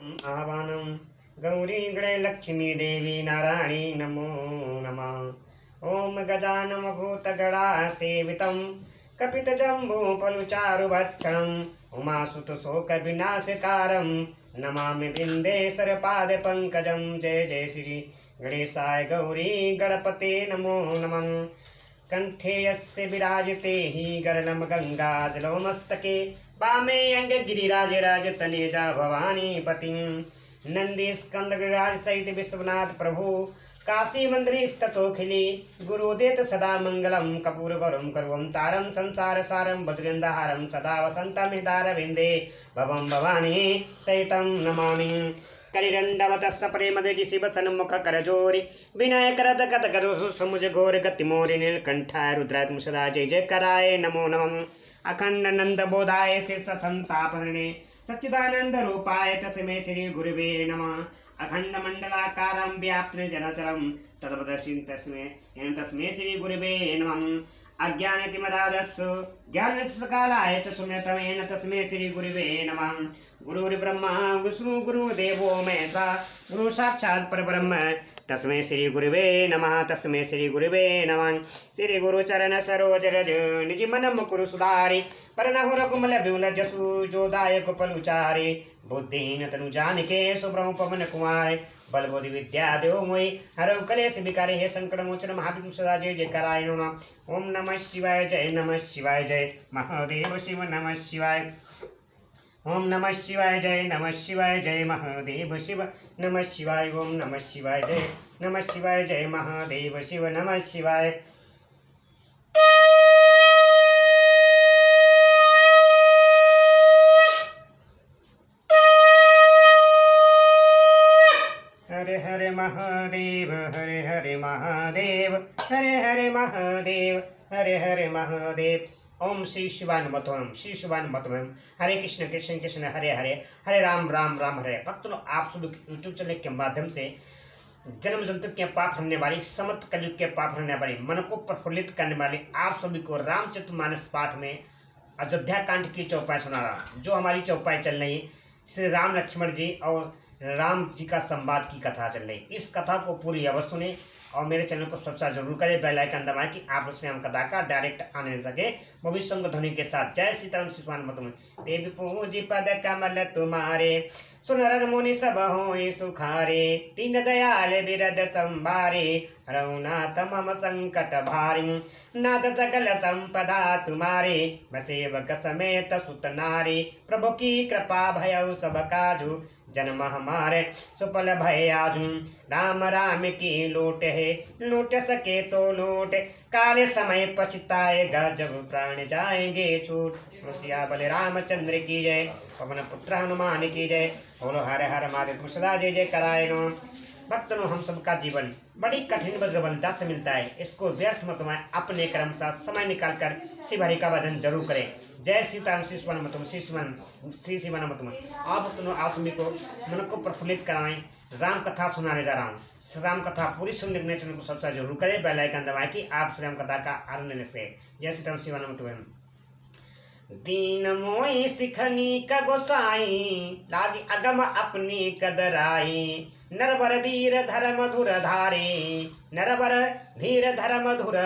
आह्वानं गौरी गणलक्ष्मी देवी नारायणी नमो नमः। ओम गजाननभूतगणासेवितं कपितजम्बूफलचारुभक्षणं उमासुतशोकविनाशकारं नमामि बिन्देश्वरपादपङ्कजं। जय जय श्री गणेशाय गौरी गणपते नमो नमः। कंठे यस्य विराजते हि गरलं गंगाजलो मस्तके वामे अंगगिरिराज राजतनेजा भवानी पतिं नंदी स्कंद गिरिराज सहित विश्वनाथ प्रभु काशी मंदिरे स्ततोखिली गुरुदेत सदा मंगलम कपूर गौरम कर्वम तारम संसार सारम भुजगंधहारम सदा वसंतम हृदारविंदे भवम भवानी सहितं नमामि। कलिरंडवतस्य प्रेमदेजि शिव सन्मुख करजोरि विनय करद गद गदो समुझ घोर गति मोरि नीलकंठाय रुद्रात्म सदा जय जय कराय नमो नमः। अखंड नंद बोधाय शीर्ष संतापहरणे सच्चिदानंद रूपाय तस्मै श्री गुरुवे नमः। अखंड मंडलाकारं व्याप्त जलचरं तस्मै श्री गुरुवे नमः। अज्ञानतिमिरान्धस्य ज्ञानशकालाय च सुमृतमेन तस्मै श्री गुरुवे नमः। गुरुर्ब्रह्मा विष्णु गुरुदेवो महेश्वरः गुरु साक्षात् परब्रह्म तस्मै श्री गुरुवे नमः। तस्मै श्री गुरुवे नमः। श्री गुरु चरण सरोज रज निज मन मुकुर सुधारि परनहुर कुमल विमल जसु जोदायक पलुचारि बुद्धिहीन तनु जानिके सुब्रह्म पवन कुमार बल बुद्धि विद्या देव मोहि हरौ कलेश विकारे हे संकट मोचन महाविष्णु सदा जय जयकाराय नमः। ओम नमः शिवाय जय नमः शिवाय जय महादेव शिव नमः शिवाय। ओम नमः शिवाय जय नमः शिवाय जय महादेव शिव नमः शिवाय। ओम नमः शिवाय जय नमः शिवाय जय महादेव शिव नमः शिवाय। हरे हरे महादेव हरे हरे महादेव हरे हरे महादेव हरे हरे महादेव। ओम श्री शिवाय नमः। श्री शिवाय नमः। हरे कृष्ण कृष्ण कृष्ण हरे हरे हरे राम राम राम हरे। भक्तों, आप सभी यूट्यूब चैनल के माध्यम से जन्म जंतु के पाप हरने वाली समस्त कलयुग के पाप हरने वाली मन को प्रफुल्लित करने वाली आप सभी को रामचरितमानस पाठ में अयोध्या कांड की चौपाई सुना रहा। जो हमारी चौपाई चल रही श्री राम लक्ष्मण जी और राम जी का संवाद की कथा चल रही। इस कथा को पूरी अवश्य सुने और मेरे चैनल को सब्सक्राइब जरूर करें, बेल आइकन दबाएं कि आप उसने हम कथा का डायरेक्ट आने सके भविष्य ध्वनि के साथ। जय सीताराम श्रीमान मतुम देवी पूजी पद कमल तुम्हारे सुनर मुनि सब होय सुखारे तीन दयाल बिरद संभारे रघुनाथ मम संकट भारी नाथ सकल संपदा तुम्हारे सेवक समेत सुत नारी प्रभु की कृपा भयउ सब काजू जन्म हमारे सुफल भय आजू राम राम की लूट है लूट सके तो लूट काले समय पछताएगा जब प्राण जाएंगे छूट। मुसिया बल रामचंद्र की जय पवन पुत्र हनुमान की जय बोलो हरे हर महादेव सदा जय जय कराए नमः। भक्तों, हम सबका जीवन बड़ी कठिन बद्रबलता से मिलता है। इसको व्यर्थ मत में अपने कर्म साथ समय निकाल कर शिव हरि का भजन जरूर करें। जय सीताराम श्री शिवन मतुम श्री शिवन मतुम। आप आप सभी को मन को प्रफुल्लित कराएं। राम कथा सुनाने जा रहा हूँ। राम कथा पूरी सुनने के लिए चैनल को सब्सक्राइब जरूर करें, बेल आइकन दबाएं कि आप श्री राम कथा का आनंद ले सके। जय सीताराम शिवन मतुम। दीन मोहि सिखनी का गोसाई लागी अगम अपनी कदराई नरबर धीर धर मधुर धारे नरबर धीर धर मधुर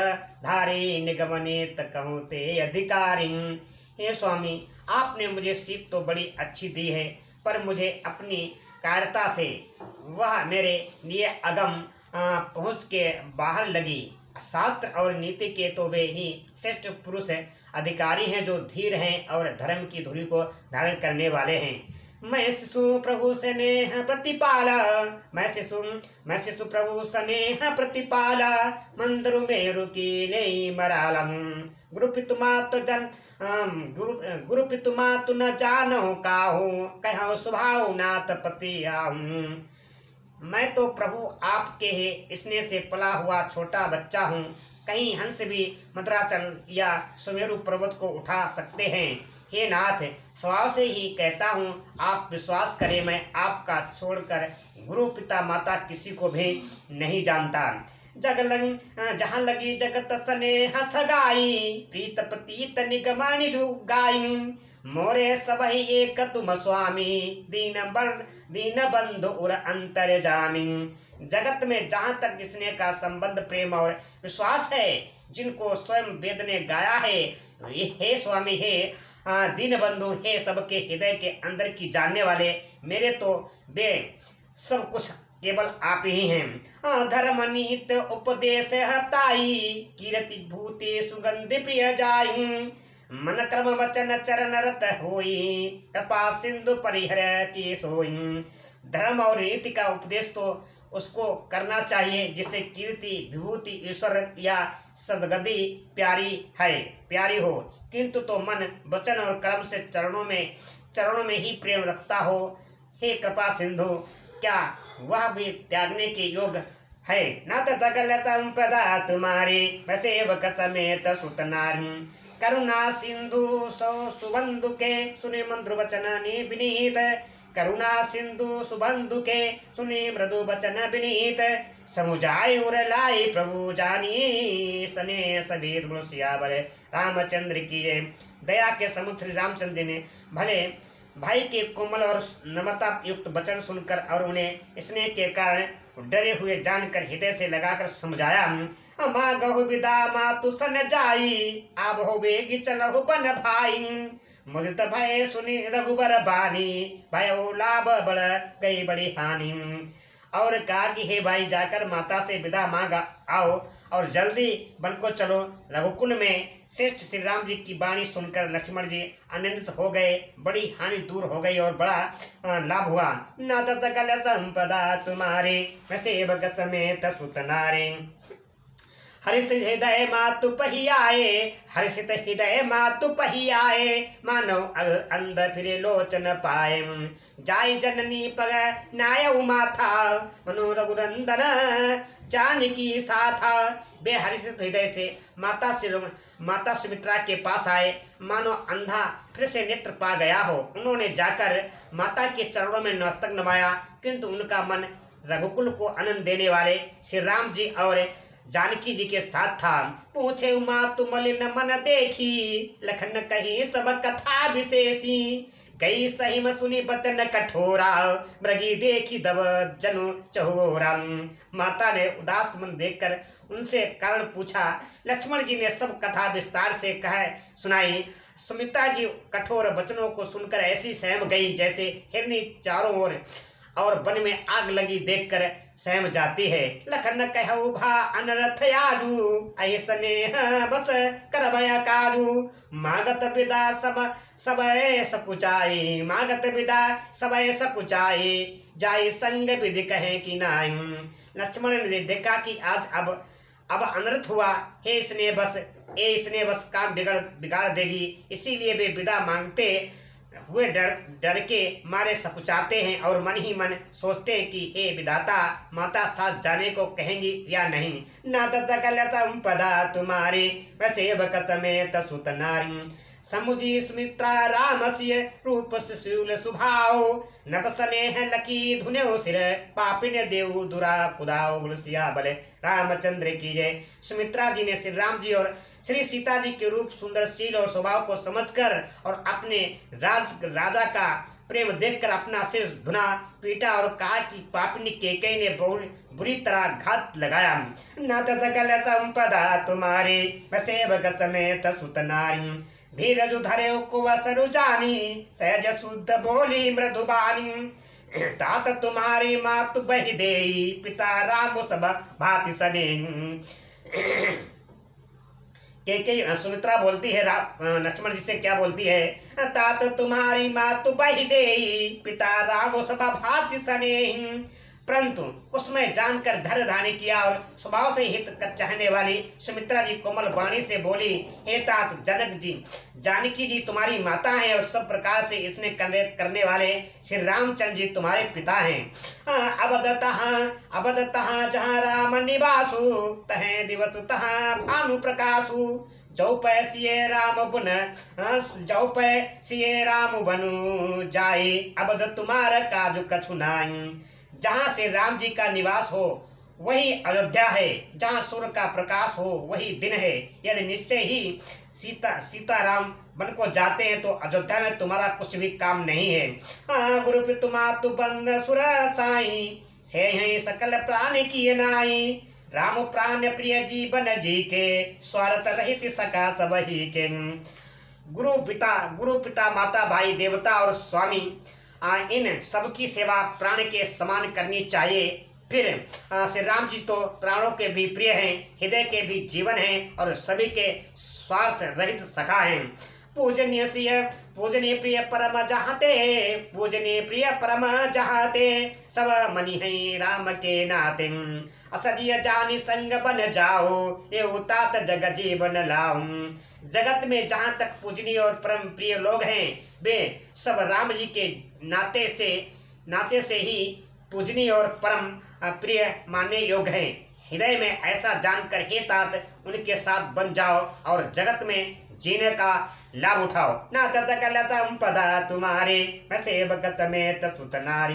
धारे निगमनेत कहूँ ते अधिकारी। हे स्वामी, आपने मुझे सीख तो बड़ी अच्छी दी है, पर मुझे अपनी कायरता से वह मेरे लिए अगम पहुँच के बाहर लगी। शास्त्र और नीति के तो वे ही श्रेष्ठ पुरुष अधिकारी हैं जो धीर हैं और धर्म की धुरी को धारण करने वाले हैं। मैं शिशु प्रभु स्नेह प्रतिपाला मैं शिशु प्रभु स्नेह प्रतिपाला मंदिर में रुकी नहीं मरालम गुरु पितुमातु न जानो काहू कहो स्वभाव नाथ पति आहूं। मैं तो प्रभु आपके ही स्नेह से पला हुआ छोटा बच्चा हूँ। कहीं हंस भी मद्राचल या सुमेरु पर्वत को उठा सकते हैं। हे नाथ, स्वभाव से ही कहता हूँ, आप विश्वास करें, मैं आपका छोड़कर गुरु पिता माता किसी को भी नहीं जानता। जहाँ लगी जगत सने हस गाई, प्रीत पतीत निगमणि गाई, मोरे सबहि एक तुम स्वामी, दीन बंधु उर अंतर जामी। जगत में जहाँ तक स्नेह का संबंध, प्रेम और विश्वास है, जिनको स्वयं वेद ने गाया है, हे स्वामी, हे दीन बंधु, हे सबके हृदय के अंदर की जानने वाले, मेरे तो वे सब कुछ केवल आप ही हैं। धर्म नीत उपदेश हताई, कीर्ति भूति सुगंधि प्रिय जाई, मन क्रम वचन चरण रत होई, कृपा सिंधु परिहर की सोई। धर्म और नीति का उपदेश तो उसको करना चाहिए जिसे कीर्ति विभूति ईश्वर या सदगति प्यारी हो, किंतु तो मन वचन और कर्म से चरणों में ही प्रेम रखता हो। हे कृपा सिंधु, क्या वह भी त्यागने के योग है? न तो सकल संपदा तुम्हारी, सेवक समेत सुत नारी, करुणा सिंधु सुबंधु के सुने मंत्र वचन विनीत, करुणा सिंधु सुबंधु के सुने मृदु वचन विनीत, समुझाए उर लाई प्रभु जानी, सने सभी सियावर रामचंद्र की जय। दया के समुद्र रामचंद्र जी ने भले भाई के कोमल और नम्रता युक्त वचन सुनकर और उन्हें स्नेह के कारण डरे हुए जानकर हृदय से लगाकर समझाया। माँ गहु विदा मातु सन जाई, आब हो बेगी चलहु बन भाई, मुदित भय सुनी रघुबर बानी, भयो लाभ बढ़ गई बड़ी हानि। और कहा कि हे भाई, जाकर माता से विदा मांग आओ और जल्दी वन को चलो। रघुकुल में श्रेष्ठ श्री राम जी की वाणी सुनकर लक्ष्मण जी आनंदित हो गए, बड़ी हानि दूर हो गई और बड़ा लाभ हुआ। न तो सकल संपदा तुम्हारे, सेवक समेत सुत नारे, हर्षित हृदय मातु पहियाए, हर्षित हृदय मातु पहियाए, मानव अंध फिरे लोचन पाए, जाय जननी पग नायउ माथा, मनो रघुनंदन जानकी साथा। वे हर्षित हृदय से माता सुमित्रा के पास आए, मानो अंधा फिर से नेत्र पा गया हो। उन्होंने जाकर माता के चरणों में नमस्तक नवाया, किंतु उनका मन रघुकुल को आनंद देने वाले श्री राम जी और जानकी जी के साथ था। पूछे मातु मलिन मन देखी, लखन कही सब कथा विशेषी, गई सही में सुनी बचन कठोरा, मृगी देखी दब जनु चहोरा। माता ने उदास मन देखकर उनसे कारण पूछा। लक्ष्मण जी ने सब कथा विस्तार से सुनाई। सुमित्रा जी कठोर वचनों को सुनकर ऐसी सहम गई जैसे हिरनी चारों ओर और वन में आग लगी देखकर सहम जाती है। लखन कहु भा अनरथ आजू, ऐसने बस करभया काजू, मागत विदा सबय सकुचाई, मागत विदा सबय सकुचाई, जाई संग विधि कहे कि नाई। लक्ष्मण ने देखा कि आज अब अनर्थ हुआ, हे स्नेह बस काम बिगाड़ देगी, इसीलिए वे विदा मांगते हुए डर के मारे सकुचाते हैं और मन ही मन सोचते हैं कि हे विधाता, माता साथ जाने को कहेंगी या नहीं। ना तो सकल संपदा तुम्हारी, सेवक समेत सुत नारी, समुझी सुमित्रा रामस्य रूप शिशूल सुभाव, नभ स्नेह लकी धुन्यो सिर, पापिन देव दुरा कुदाओ। बुलसिया बले रामचंद्र की जय। सुमित्रा जी ने श्री राम जी और श्री सीता जी के रूप, सुंदरशील और स्वभाव को समझकर और अपने राजा का प्रेम देखकर अपना सिर धुना पीटा और कहा कि पापिनी केकई ने बुरी तरह घात लगाया। न तो सकल संपदा तुम्हारी, सेवक समेत सुत नारी, धीरज धरे कुवसरु जानी, सहज शुद्ध बोली मृदुबानी, तात तुम्हारी मातु बहि देई, पिता राम सब भांति सने। सुमित्रा बोलती है लक्ष्मण जी से, क्या बोलती है? तात तुम्हारी मातु बहि देई, पिता राम सब भांति सने। परंतु उसमें जानकर धैर्य धारण किया और स्वभाव से हित चाहने वाली सुमित्रा जी कोमल वाणी से बोली, हे तात जनक जी, जानकी जी तुम्हारी माता हैं और सब प्रकार से इसने करने वाले श्री रामचंद्र जी तुम्हारे पिता हैं। अबदतः जहाँ राम निवासु, तहे दिवस तहाँ भानु प्रकाशु, जौपै सिये राम बनु जाई, अबद तुम्हारा काजु कछु नाई। जहाँ से राम जी का निवास हो वही अयोध्या है, जहाँ सूर्य का प्रकाश हो वही दिन है। यदि निश्चय ही सीताराम वन को जाते हैं तो अयोध्या में तुम्हारा कुछ भी काम नहीं है। गुरु पितुमातु बंद सुर साई, से हैं सकल प्राण की नाई। राम प्राण प्रिय जीवन जी के, स्वार्थ रहित सका सब ही के। गुरु पिता माता भाई देवता और स्वामी, इन सबकी सेवा प्राण के समान करनी चाहिए। फिर श्री राम जी तो प्राणों के भी प्रिय हैं, हृदय के भी जीवन हैं और सभी के स्वार्थ रहित सखा हैं। पूजनीय प्रिय परम जहाते, पूजनीय प्रिय परम जहाते, सब मनी है राम के नाते। असजिय जानी संग बन जाओ, ये उतात जग जीवन लाऊं। जगत में जहाँ तक पूजनीय और परम प्रिय लोग हैं, वे सब राम जी के नाते से ही पूजनीय और परम प्रिय मानने योग्य हैं। हृदय में ऐसा जानकर हे तात उनके साथ बन जाओ और जगत में जीने का लाभ उठाओ। नाथ सकल संपदा तुम्हारे, मैं सेवक समेत सुत नारी।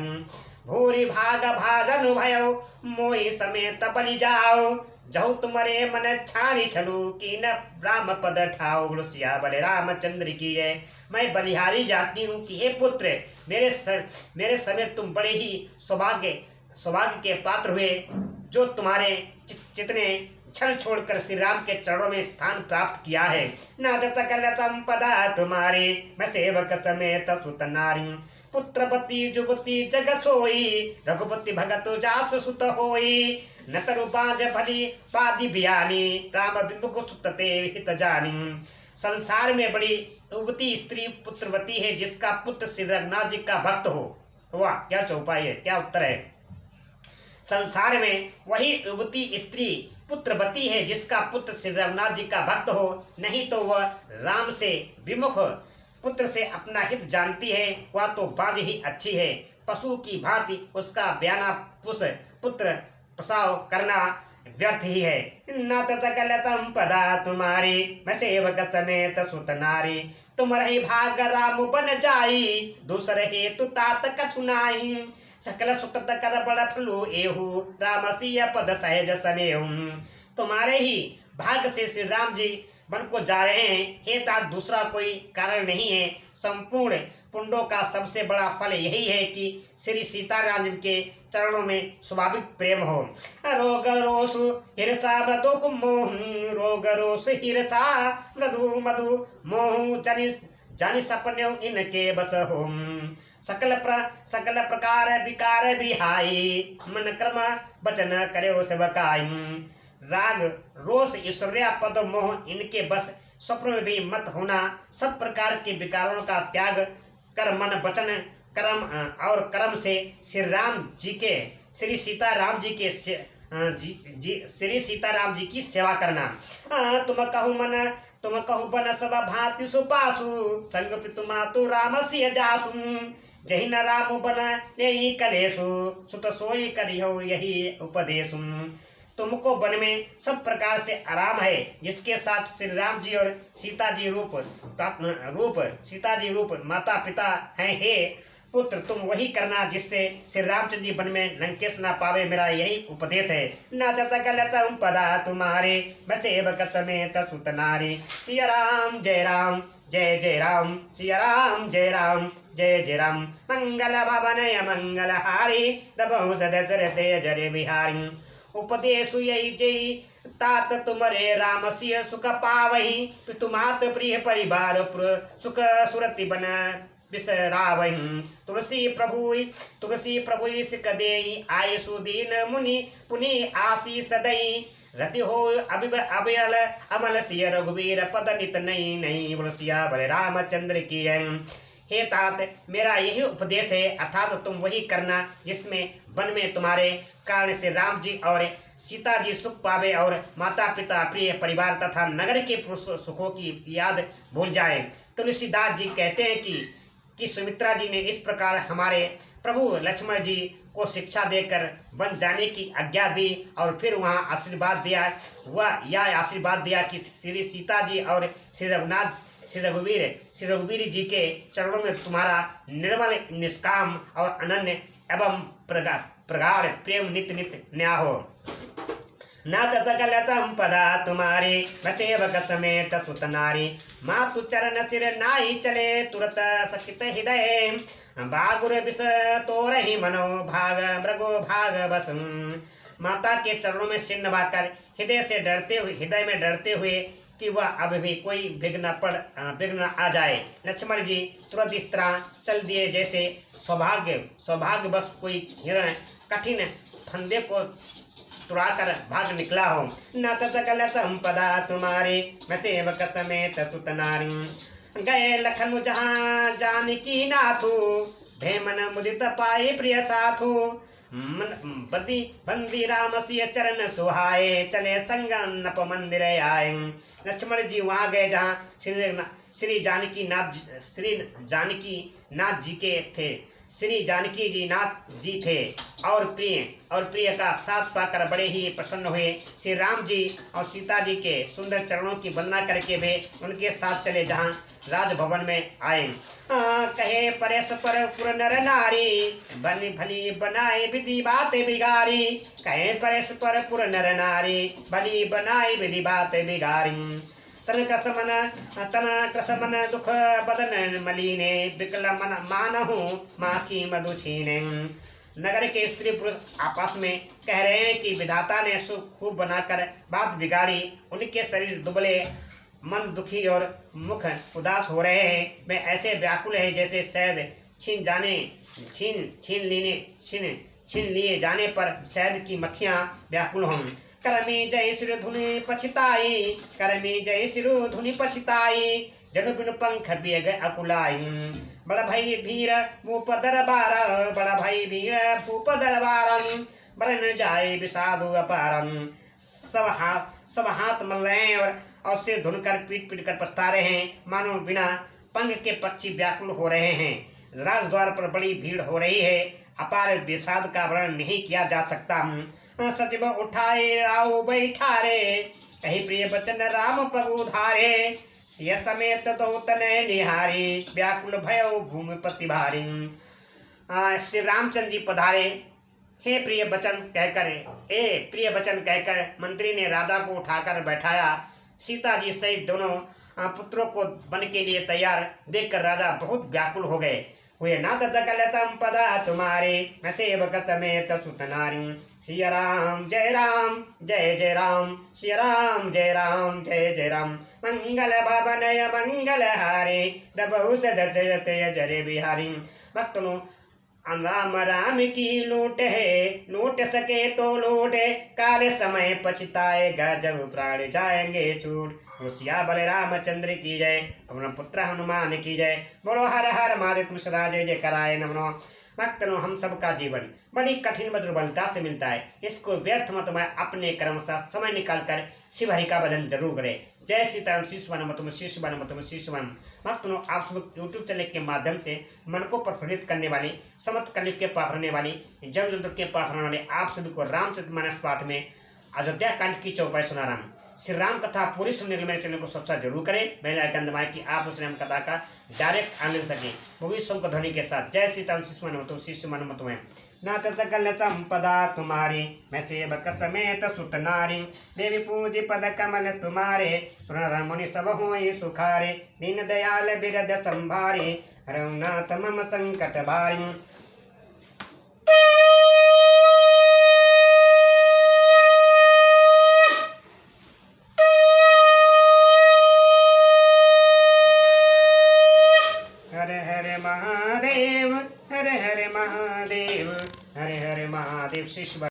भूरि भाग भाजनु भयो, मोहि समेत बलि जाओ। जहु तुम्हारे मन छानी छलू, की न राम पद ठाओ। बोलो बले रामचंद्र की है। मैं बलिहारी जाती हूँ कि हे पुत्र, मेरे समेत तुम बड़े ही सौभाग्य के पात्र हुए, जो तुम्हारे चितने क्षण छोड़कर श्री राम के चरणों में स्थान प्राप्त किया है। नाथ सकल संपदा तुम्हारे, मैं सेवक समेत सुत नारी। पुत्रपति जुगति जग सोई, रघुपति भगत जास सुत होई। न तरु बाज भली पादी बियानी, राम विमुख सुत ते हित जानी। संसार में बड़ी युवती स्त्री पुत्रवती है, जिसका पुत्र श्री रघुनाथ जी का भक्त हो। वाह, क्या चौपाई है, क्या उत्तर है। संसार में वही युवती स्त्री पुत्रवती है, जिसका पुत्र श्री रघुनाथ जी का भक्त हो, नहीं तो वह राम से विमुख पुत्र से अपना हित जानती है। वह तो बाज ही अच्छी है, पशु की भांति उसका ब्याना पुत्र प्रसाव करना व्यर्थ ही है। नाथ सकल संपदा तुम्हारी, मैं सेवक समेत सुत नारी। तुम रही भाग राम बन जाई, दूसरे हेतु तात कछु नाई। सकल सुकृत कर बड़ फलु एहु, राम सिय पद सहज सनेहु। तुम्हारे ही भाग से श्री राम जी वन को जा रहे हैं, हे तात दूसरा कोई कारण नहीं है। संपूर्ण पुण्यों का सबसे बड़ा फल यही है कि श्री सीताराम के चरणों में स्वाभाविक प्रेम हो। रोग रोसु हिरसा मृदु मोह, रोग रोस हिरसा मृदु मधु मोह, जानि सपने इनके बस हो। सकल प्रकार विकार बिहाई, मन क्रम बचन करे सेवकाई। राग रोष ऐश्वर्या पद मोह इनके बस स्वप्न में भी मत होना। सब प्रकार के विकारों का त्याग कर मन वचन कर्म से श्री सीताराम जी की सेवा करना। तुम कहु बन सब भांति सुपासु, संग पितु मातु राम सिय जासु। जहि न राम बन यही कलेसु, सुत सोई करियो यही उपदेशु। तुमको वन में सब प्रकार से आराम है, जिसके साथ श्री राम जी और सीता जी रूप माता पिता हैं। हे पुत्र, तुम वही करना जिससे श्री रामचंद्र जी वन में लंकेश ना पावे, मेरा यही उपदेश है। नाथ सकल संपदा तुम्हारे, मैं सेवक समेत सुत नारी। सिया राम जय राम, जय जय राम, सिया राम जय राम, जय जय राम। मंगल भवन मंगल हारी, दबहु सदसरते जरे बिहारी। उपदेशु यही जय तात तुमरे राम सिय सुख पावही। पितुमात प्रिय परिवार सुख सुरति बन बिसरावही। तुलसी प्रभु सिक देई, आय सुदीन मुनि पुनि आशीष दई। रति हो अबियल अमल सिय रघुवीर पद नित नई नई। बोलो सियावर रामचंद्र की। हे तात, मेरा यही उपदेश है, अर्थात तुम वही करना जिसमें वन में तुम्हारे कारण से राम जी और सीता जी सुख पावे और माता पिता प्रिय परिवार तथा नगर के पुरुष सुखों की याद भूल जाए। तुलसीदास जी कहते हैं कि सुमित्रा जी ने इस प्रकार हमारे प्रभु लक्ष्मण जी को शिक्षा देकर वन जाने की आज्ञा दी और फिर वहाँ आशीर्वाद दिया। यह आशीर्वाद दिया कि श्री सीता जी और श्री रघुवीर जी के चरणों में तुम्हारा निर्मल निष्काम और अनन्य एवं प्रगाढ़ प्रेम नित नित न्या हो। नाथ सकल संपदा तुम्हारी मैं सेवक समेत सुत नारी। मातु चरण सिर नाई चले तुरत सकित हृदय। बागुर विष तो रही मनो भाग मृगो भाग बस। माता के चरणों में सिर नवाकर हृदय में डरते हुए कि वह अब भी कोई विघ्न आ जाए, लक्ष्मण जी तुरंत इस तरह चल दिए जैसे सौभाग्य बस कोई हिरण कठिन फंदे को तुड़ाकर भाग निकला हो। न सकल संपदा तुम्हारी मैं सेवक समेत सुत नारी। गए लखन जहाँ जानकी नाथू भेमन मुदित पाए प्रिय साथू। बंदी राम सिय चरण सुहाए चले संग नप मंदिर आए। लक्ष्मण जी वहां गए जहाँ श्री जानकी नाथ जी के थे। श्री जानकी जी नाथ जी थे और प्रिय का साथ पाकर बड़े ही प्रसन्न हुए। श्री राम जी और सीता जी के सुंदर चरणों की वंदना करके वे उनके साथ चले जहाँ राजभवन में आए। कहे परेश पर पुर नर नारी बनी भली बनाए विधि बात बिगारी। कहे परेश पर पुर नर नारी भली बनाए विधि बात बिगारी। तन कसमन दुख बदन मलीने विकल मन मानहु माखी मधु छीने। नगर के स्त्री पुरुष आपस में कह रहे हैं कि विधाता ने सुख खूब बनाकर बात बिगाड़ी। उनके शरीर दुबले, मन दुखी और मुख उदास हो रहे हैं। वे ऐसे व्याकुल हैं जैसे शहद छीन लिए जाने पर शहद की मक्खियां व्याकुल हों। करमी जय सिर धुनि पछताई, करमी जय सिर धुनि पछताई। जनु बिनु पंख बियग अकुलाई। बड़ भाई भीर भूप दरबार, बड़ भाई भीर भूप दरबार। बरन जाए विषादु अपारन। सब हाथ मल रहे हैं और सिर धुनकर पीट कर पछता रहे हैं, मानो बिना पंख के पक्षी व्याकुल हो रहे हैं। राजद्वार पर बड़ी भीड़ हो रही है, अपार विषाद का वर्णन नहीं किया जा सकता। सचिव उठाए राव बैठारे, कही प्रिय बचन राम प्रभु धारे। सिय समेत दो तनय निहारी, व्याकुल भयो भूमि पति भारी। श्री रामचंद्र जी पधारे। हे प्रिय वचन कहकर मंत्री ने राजा को उठाकर बैठाया। सीता जी सहित दोनों पुत्रों को वन के लिए तैयार देखकर राजा बहुत व्याकुल हो गए। हुए नाथ सकल संपदा तुम्हारे मैं सेवक समेत सुत नारी। सिया राम जय राम जय जय राम, सिया राम जय राम जय जय राम। मंगल भवनय मंगल हारे, दबहु सदसयत जरे बिहारी। भक्तों राम राम की लूट है, लूट सके तो लूटे, काले समय पछताएगा जब प्राण जाएंगे छूट। सिया बल रामचंद्र की जय, अपना पुत्र हनुमान की जय। बोलो हर हर महादेव तुम सदा जय जय कराए नमो। भक्तों हम सबका जीवन बड़ी कठिन दुर्बलता से मिलता है। इसको व्यर्थ मत में अपने कर्म से समय निकाल कर शिव हरि का भजन जरूर करें। जय सीताराम। शीर्षवन मतम शीर्षवन मतम शीर्षवन। भक्तों आप सब यूट्यूब चैनल के माध्यम से मन को प्रफुल्लित करने वाली, समस्त कलयुग के पाप हरने वाली, जन्म जंतु के पाप हरने वाले आप सभी को रामचरितमानस पाठ में अयोध्या कांड की चौपाई सुना रहा हूँ। श्री राम कथा पूरी सुनने के लिए मेरे चैनल को सब्सक्राइब जरूर करें, बेल आइकन दबाएं कि आप उस राम कथा का डायरेक्ट आनंद सके। वो भी शंख ध्वनि के साथ। जय सीताराम। शीर्षवन मतम है। नाथ सकल संपदा तुम्हारी मैं सेवक समेत सुत नारी। देवी पूज पद कमल तुम्हारे, सुन मुनि सब होई सुखारे। दीन दयाल बिरद संभारे, रघुनाथ मम संकट भारी। हर हर महादेव, हर हर महादेव, हर हर महादेव। शिष्य